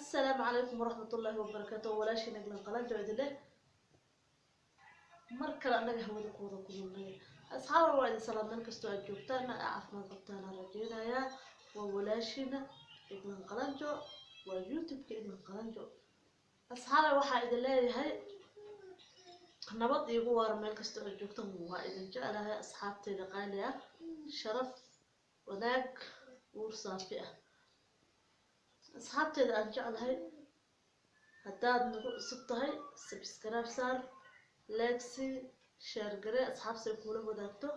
السلام عليكم ورحمة الله وبركاته. ولا شيء نقول قلنا جود له مركل أنا قهوة كورة كلنا أصحاب وايد سلام من كستو أجوبتنا أعرف ما قبتنا رجينا يا ولا شيء نقول قلنا جو ويوتيوب كنا قلنا جو أصحاب واحد اللي هاي نبض يقوار من كستو أجوبتهم وايد جاء لها أصحاب تلقانيا شرف وذاك ورصافئة أصحابتي إذا أرجع هاي هداد نقول سبتهاي سبسكرايب صار لايكسي شير قري أصحاب سيكونوا وداكتو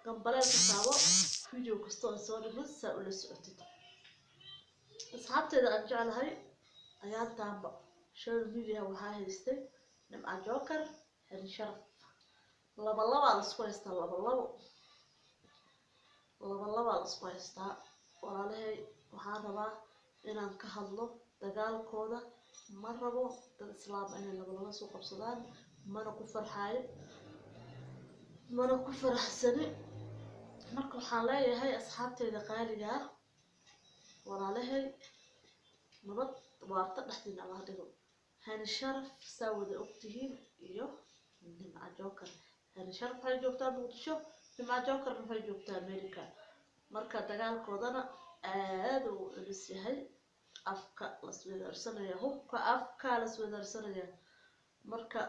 قنبلة كتابة فيديو كستو صور بس سأقول السؤال أصحابتي إذا أرجع هاي أيام تامبا شير فيديو وهاي هستي نمع جوكر يعني شرف لبلا على سكويستا لبلا على سكويستا ولا لهي وهذا inaan ka hadlo dagaalkooda ma rabo dad islaam inay labadaba soo qabsadaan mana ku faraxsani marka waxaan leeyahay asxaabteyda qaaliga ah walaalahay nabad waarta dhexdiina Allah dhigo hani sharaf saawada ogtihiin iyo nimca joker hani sharaf waxay joogtaa Muqdisho nimca joker waxay joogtaa America marka dagaalkoodana aad uu culus yahay afka la isweydaarsanaya hubka afka la isweydaarsanaya marka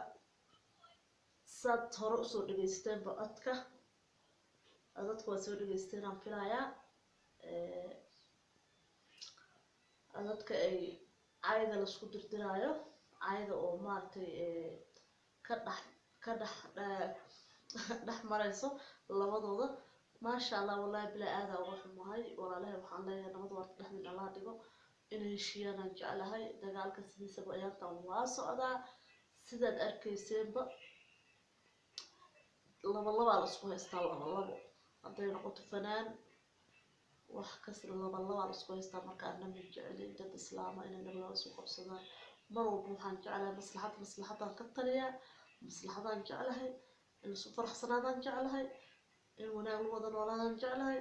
saad hore usoo dhageysteen codka dadku waa soo dhageysteen aan filayaa dadka ay caayda la isku dirdiraayo caayda oo maartay ka dhex marayso labadooda maasha Allah wallahi bila aada uga xumahay walaalahay waxaan leeyahay nabad waarta dhexdiina Allah dhigo inay shiyaan jeclahay dagaalka sidiisaba ayaanta waa socdaa sidaad arkayseenba laba la isku haystaa laba haday noqoto fanaan wax kasta laba la isku haystaa marka aan ma jecelin dad islaam inay nabad isku qabsadaan mar walba waxaan jeclahay maslaxadan ka taliya maslaxadan jeclahay in isku faraxsanaadaan jeclahay in wanaag wada noolaadaan jeclahay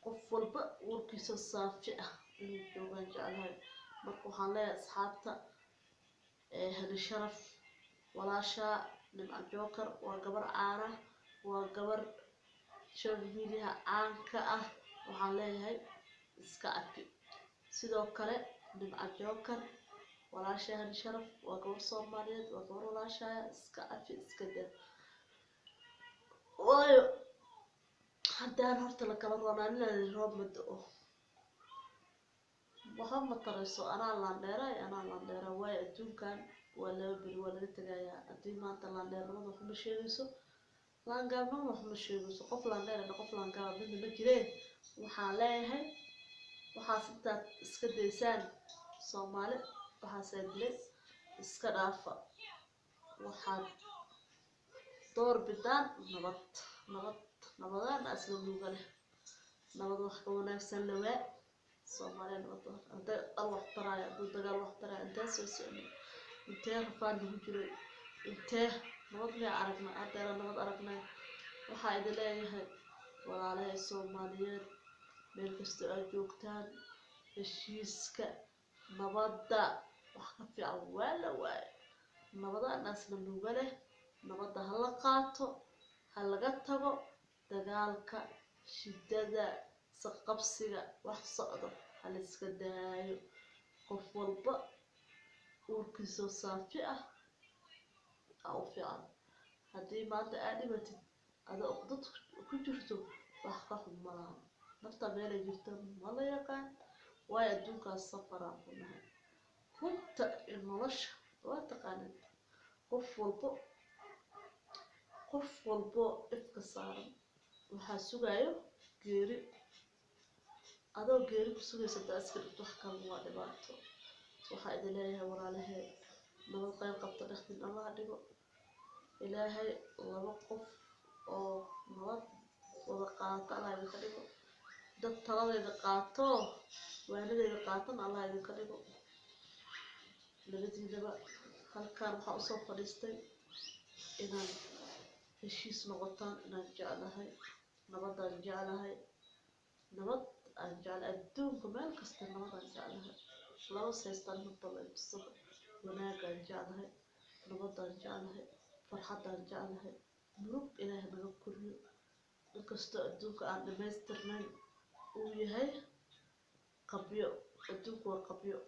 qof walba warkiisa saafi ah inuu joogaan jeclahay marka waxaan leeyahay asxaabta hadi sharaf walaasha nimca joker waa gabar caana waa gabar shaqadiiha caanka ah waxaan leeyahay iska afi sidoo kale nimca joker walaasha hadi sharaf waa gabar Soomaaliyeed waa gabar walaasha iska afi iska daa waayo haddaan horta la kala roonaanin roob ma da'o waxaan ma tarayso anaa landheera way adduunkan waa laba beri waa laga tagayaa haddii maanta landheernimada wax ma sheegayso laangaabnimada wax ma sheegayso qof landheer iyo qof laangaab midna ma jireen waxaan leeyahay waxaas intaad iska daysaan Soomaali waxaasaa dilay iska dhaafa waxaad door bidaan nabadaan asla nuuga leh nabad wax ka wanaagsan lawaa Soomaaliya nabad hadda Allah taraaya dagaal wax taraaya inta soo socdo intee rafaan lagu jiray intee nabad ma aragna hadda nabad aragna waxa idin leeyahay walaalahay Soomaaliyeed meel kasta ay joogtaan heshiiska nabadda wax ka fiican waa nabadaan asla nuuga leh nabadda hala qaato halaga tago dagaalka shidada saqabsiga wax socdo hal iska daayo qof walba urkiisa saafi ah oo fiican hadii maanta aad dhimatid ada uqdad ku jirto wax ka xumaa nafta meel ay jirto ma la yaqaan way adduunkaas safaraan ku nahay kunta nolosha waa taqaanid qof walbo ifka saaran waxa sugayo geeri adoo geeri ku sugaysa askar wax kale waa dhibaato waxa idin leeyahay walaalahay nabad qayb qabta dhexdiina Allah dhigo ilaahay laba qof oo nabad wada qaata Allah idin dhigo dad taladeeda qaato waalideeda qaatan Allah idin dhigo labadiinaba halkaan waxa u soo fadhiistay inaan heshiis noqotaan inaan jeclahay nabadaan jeclahay nabad aan jecel adduunka meel kasta nabadaan jeclahay laba seestan muddo tusada wanaagaan jeclahay nabadaan jeclahay farxadaan jeclahay murug ilaahay naga koriyo inkastoo adduunka aan dhamaystirnayn uu yahay qabyo adduunku waa qabyo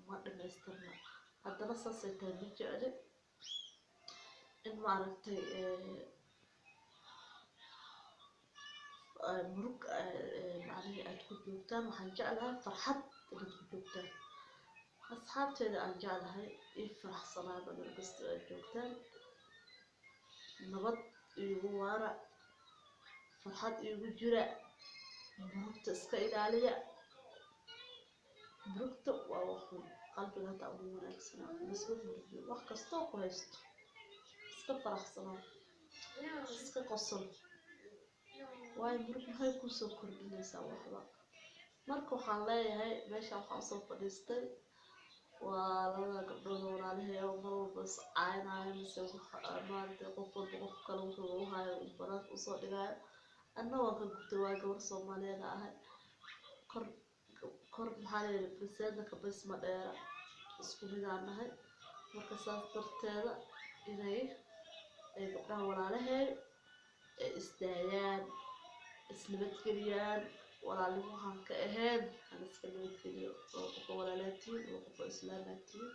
ma dhamaystirna haddana saasay tahay ma jecli in maaragtay murug macnaha aad ku joogtaan waxaan jeclahay farxad inaad ku joogtaan asxaabteeda aan jeclahay ii faraxsanaada meel kasta aad joogtaan nabad iigu waara farxad iigu jira murugta iska ilaaliya murugta waa waxun qalbiga hataa ugu wanaagsanaa isma murugiyo wax kastoo ku haysto iska faraxsanaa iska qosol waayo murug maxay kusoo kordhinaysaa waxba marka waxaan leeyahay meesha waxaan soo fadhiistay waa labada gabdhood walaalahay oo mar walba is caaynayo mise maaragtay qof walba qof kale wuxuu u hayo banaanka usoo dhigayo anna waan ka gubtay waa gabar Soomaaliyeed ahay kor maxaa leeyahay bulshada ka bas ma dheera isku mid aan nahay marka saas darteeda inay ay gabdhaha walaalahay ay isdaayaan isnabadgeliyaan walaalnimo waxaan ka ahayn aan iska nabadgeliyo oo qof walaalaatiin oo qof islaamaatiin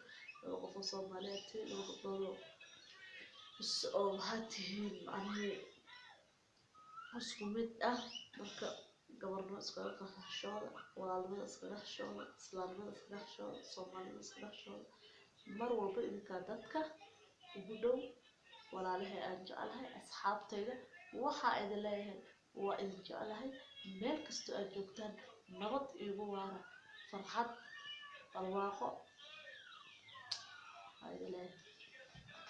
oo qof Soomaaliyeed oo qof oo waxaad tihiin macnaheed isku mid ah marka gabarno iskaga qaxashooda walaalnimada iskaga xishooda islaamnimada iskaga xishooda Soomaalida iskaga xishooda mar walba idinka dadka ugu dhow walaalahay aan jeclahay asxaabtayda waxa idin leeyahay waa idin jeclahay meel kasta aad joogtaan nabad iigu waara farxad barwaaqo ay leeyahay